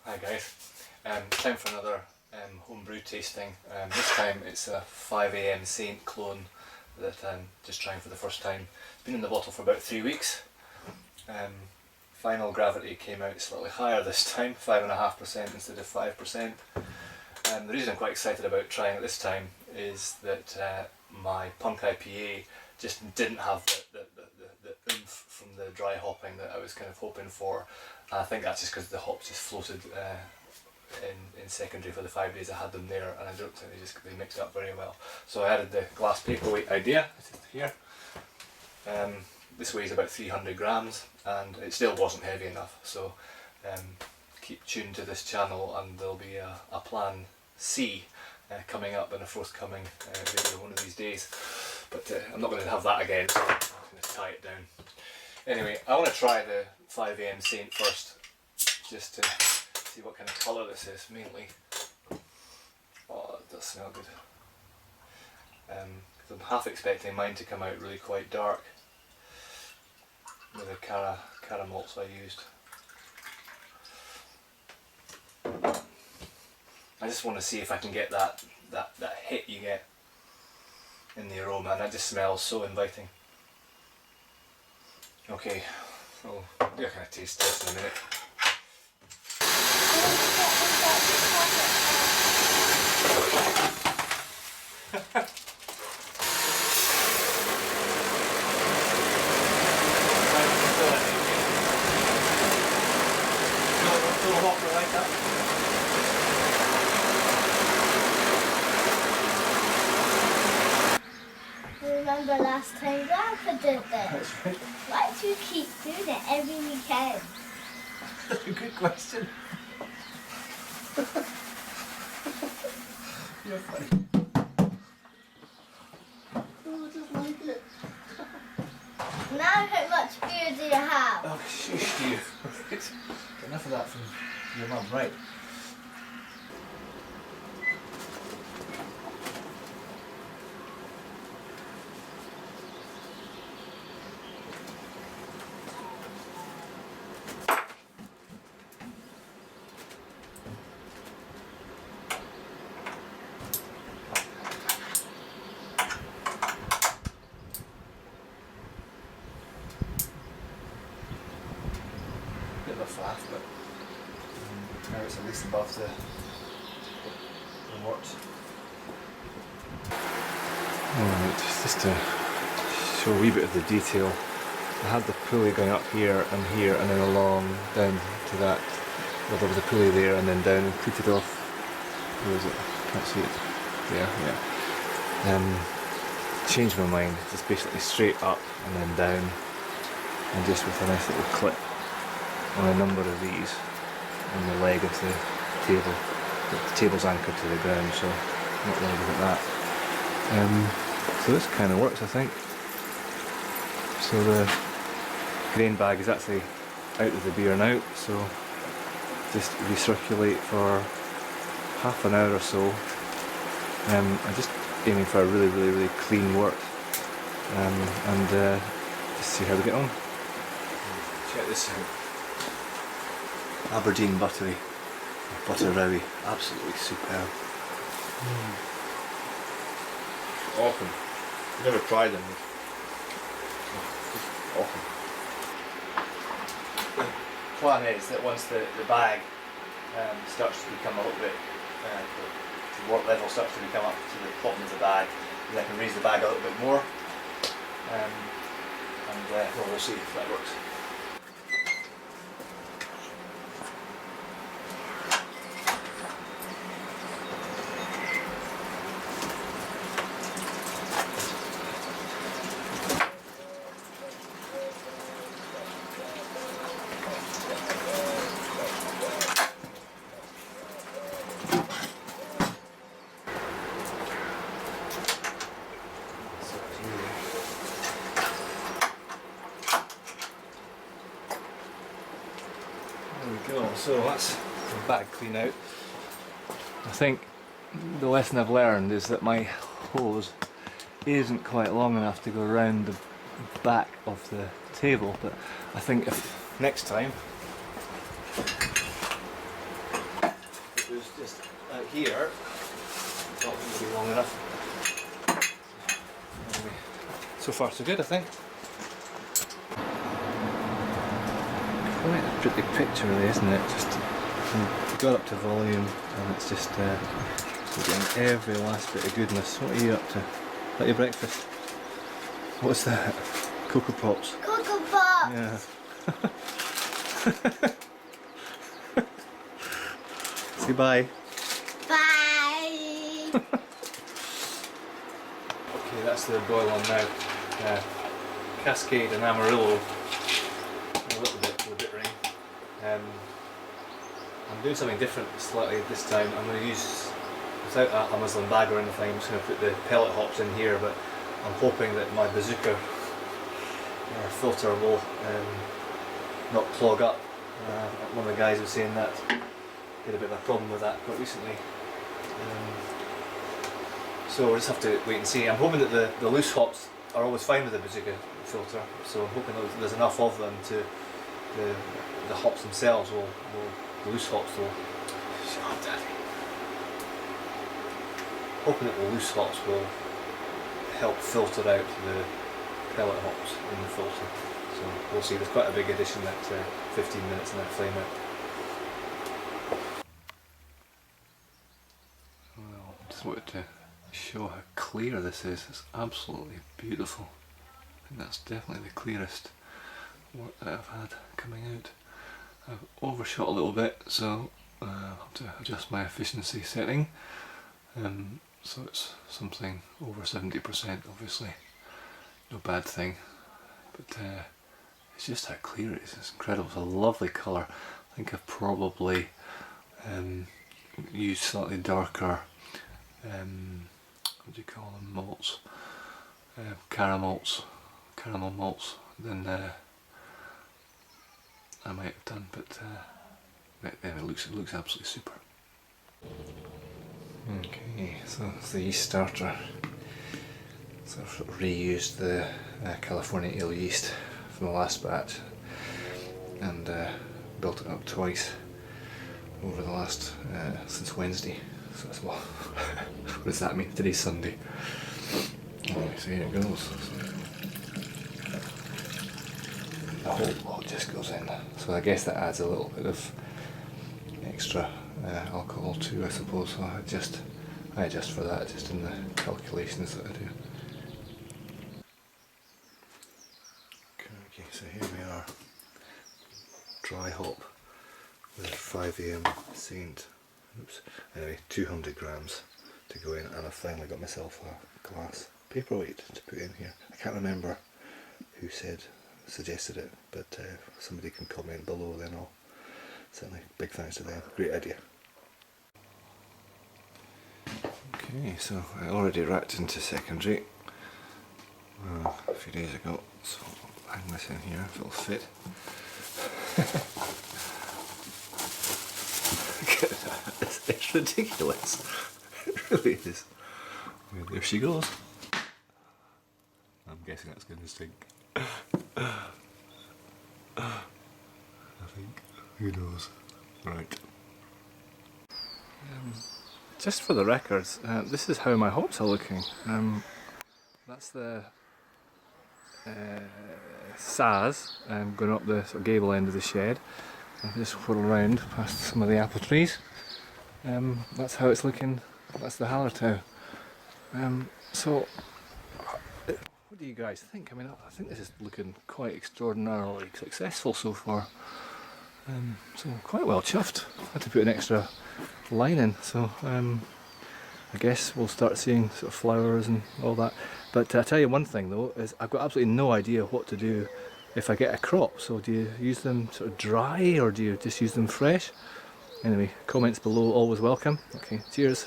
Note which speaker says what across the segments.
Speaker 1: Hi guys, time for another homebrew tasting. This time it's a 5 AM Saint clone that I'm just trying for the first time. It's been in the bottle for about 3 weeks. Final gravity came out slightly higher this time, 5.5% instead of 5%. The reason I'm quite excited about trying it this time is that my Punk IPA just didn't have the oomph from the dry hopping that I was kind of hoping for. And I think that's just because the hops just floated in secondary for the 5 days I had them there, and I don't think they mixed up very well. So I added the glass paperweight idea here. This weighs about 300 grams and it still wasn't heavy enough, so keep tuned to this channel and there'll be a plan C coming up in a forthcoming video one of these days. But I'm not going to have that again, so I'm going to tie it down. Anyway, I want to try the 5 AM Saint first, just to see what kind of colour this is, mainly. Oh, it does smell good. Because I'm half expecting mine to come out really quite dark with the cara malts I used. I just want to see if I can get that hit you get in the aroma, and that just smells so inviting. Okay, I'll do a kind of taste test in a minute.
Speaker 2: Remember last time Grandpa did this?
Speaker 1: That's right.
Speaker 2: Why do you keep doing it every weekend?
Speaker 1: Good question. You're funny. Oh, I just like it.
Speaker 2: Now how much beer do you have?
Speaker 1: Oh, shush you. Get enough of that from your mum, right? Bit of a faff, but now it's at least above the wort. Alright, just to show a wee bit of the detail, I had the pulley going up here and then along down to that. Well, there was a pulley there and then down and cleated off. Where is it? Can't see it. There, yeah. Changed my mind, just basically straight up and then down, and just with a nice little clip on a number of these on the leg of the table. The table's anchored to the ground, so I'm not worried about that. So this kind of works, I think. So the grain bag is actually out of the beer now, so just recirculate for half an hour or so. I'm just aiming for a really clean wort, and just see how we get on. Check this out. Aberdeen buttery, butter rowie, absolutely superb. Awesome. Never tried them. Awesome. The plan is that once the bag starts to become a little bit, the wort level starts to become up to the bottom of the bag, then I can raise the bag a little bit more, and well, we'll see if that works. There we go, so that's the bag clean out. I think the lesson I've learned is that my hose isn't quite long enough to go around the back of the table, but I think if next time just out here. Not going to be long enough. Anyway, so far so good, I think. Quite a pretty picture really, isn't it? Just got up to volume and it's just getting every last bit of goodness. What are you up to? Is that your breakfast? What's that? Cocoa Pops.
Speaker 2: Cocoa Pops.
Speaker 1: Yeah. Say bye.
Speaker 2: Bye.
Speaker 1: Okay, that's the boil on now. Cascade and Amarillo. A little bit for the bit ring. I'm doing something different slightly this time. I'm going to use, without a Muslim bag or anything, I'm just going to put the pellet hops in here, but I'm hoping that my bazooka filter will not clog up. One of the guys was saying that he had a bit of a problem with that quite recently. So we'll just have to wait and see. I'm hoping that the loose hops are always fine with the bazooka filter, so I'm hoping that there's enough of them to the hops themselves will the loose hops will. Shut up, Daddy. Hoping that the loose hops will help filter out the pellet hops in the filter. So we'll see. There's quite a big addition at 15 minutes in that flame out. Well, just wanted to show how clear this is. It's absolutely beautiful. I think that's definitely the clearest work that I've had coming out. I've overshot a little bit, so I'll have to adjust my efficiency setting. So it's something over 70%, obviously. No bad thing, but it's just how clear it is. It's incredible. It's a lovely colour. I think I've probably used slightly darker, what do you call them, malts, caramel malts than I might have done, but it looks absolutely super. Okay, so it's the yeast starter. So I've reused the California ale yeast from the last batch and built it up twice over the last since Wednesday. So that's what does that mean? Today's Sunday. Anyway, so here it goes. The whole lot just goes in. So I guess that adds a little bit of extra alcohol too, I suppose. So I adjust for that just in the calculations that I do. Okay, so here we are. Dry hop with 5 AM Saint. Oops. Anyway, 200 grams to go in, and I finally got myself a glass paperweight to put in here. I can't remember who suggested it, but if somebody can comment below, then I'll certainly, big thanks to them. Great idea. Okay, so I already racked into secondary a few days ago, so I'll hang this in here if it'll fit. Look at that, it's ridiculous. It really is. Well, there she goes. I'm guessing that's going to stink. I think, who knows. Right. Just for the records, this is how my hops are looking. That's the Saz going up the sort of gable end of the shed. I'll just whirl around past some of the apple trees. That's how it's looking. That's the Hallertau. So, what do you guys think? I mean, I think this is looking quite extraordinarily successful so far. So quite well chuffed. Had to put an extra line in, so I guess we'll start seeing sort of flowers and all that. But I tell you one thing though, is I've got absolutely no idea what to do if I get a crop. So do you use them sort of dry, or do you just use them fresh? Anyway, comments below always welcome. Okay, cheers.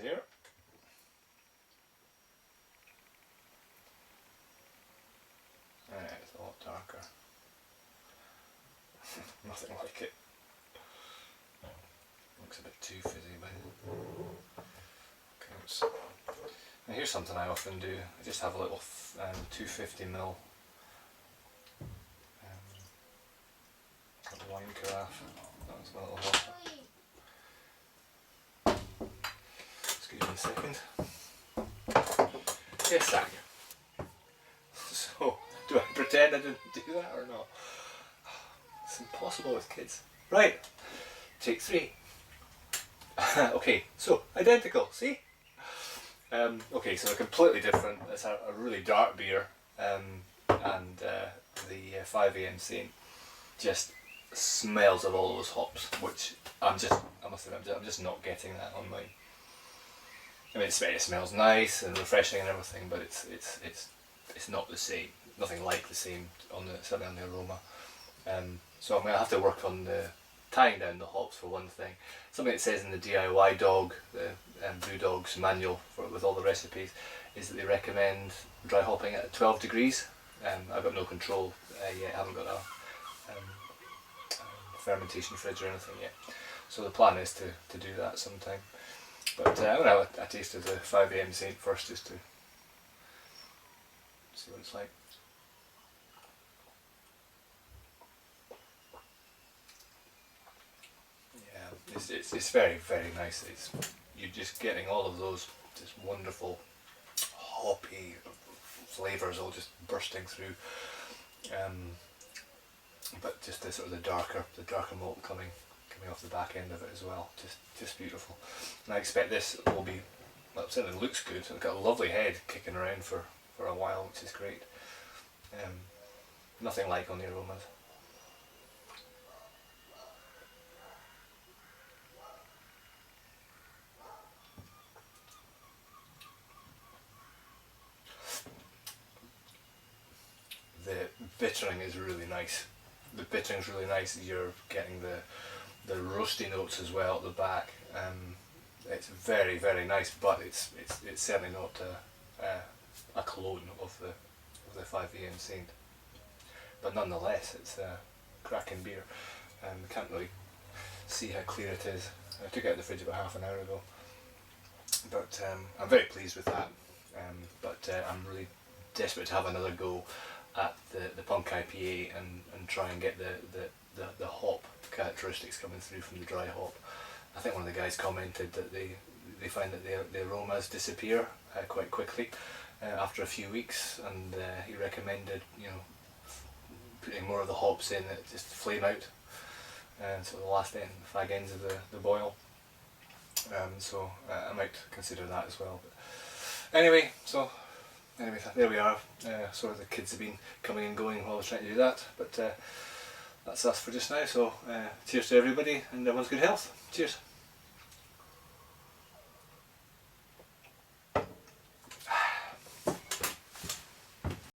Speaker 1: Here. It's a lot darker. Nothing like it. Looks a bit too fizzy, but okay, now here's something I often do. I just have a little 250ml A wine carafe. That was my little hopper. Excuse me a second. Yes, Zach. So, do I pretend I didn't do that or not? It's impossible with kids. Right, take 3. Okay, so identical, see? Okay, so they're completely different. It's a really dark beer, and the 5 AM Saint just smells of all those hops, which I must admit, I'm just not getting that on mine. I mean, it smells nice and refreshing and everything, but it's not the same. Nothing like the same certainly on the aroma. So I'm going to have to work on tying down the hops for one thing. Something it says in the DIY dog, the Brew Dog's manual with all the recipes, is that they recommend dry hopping at 12 degrees. I've got no control yet. I haven't got a fermentation fridge or anything yet. So the plan is to do that sometime. But I'm going to have a taste of the 5 AM Saint first, just to see what it's like. Yeah, it's very, very nice. You're just getting all of those just wonderful hoppy flavours all just bursting through. But just the sort of the darker malt coming off the back end of it as well. Just beautiful. And I expect this will be, well, it certainly looks good. It's got a lovely head kicking around for a while, which is great. Nothing like on the aromas. The bittering is really nice. The bittering's really nice. You're getting the roasty notes as well at the back. It's very, very nice, but it's certainly not a clone of the 5 AM Saint. But nonetheless, it's a cracking beer. Can't really see how clear it is. I took it out of the fridge about half an hour ago. But I'm very pleased with that. But I'm really desperate to have another go at the Punk IPA and try and get the hop characteristics coming through from the dry hop. I think one of the guys commented that they find that the aromas disappear quite quickly after a few weeks, and he recommended, putting more of the hops in that just flame out, and so the last fag ends of the boil. So I might consider that as well. But anyway, there we are. So the kids have been coming and going while I was trying to do that, but that's us for just now. So cheers to everybody, and everyone's good health. Cheers.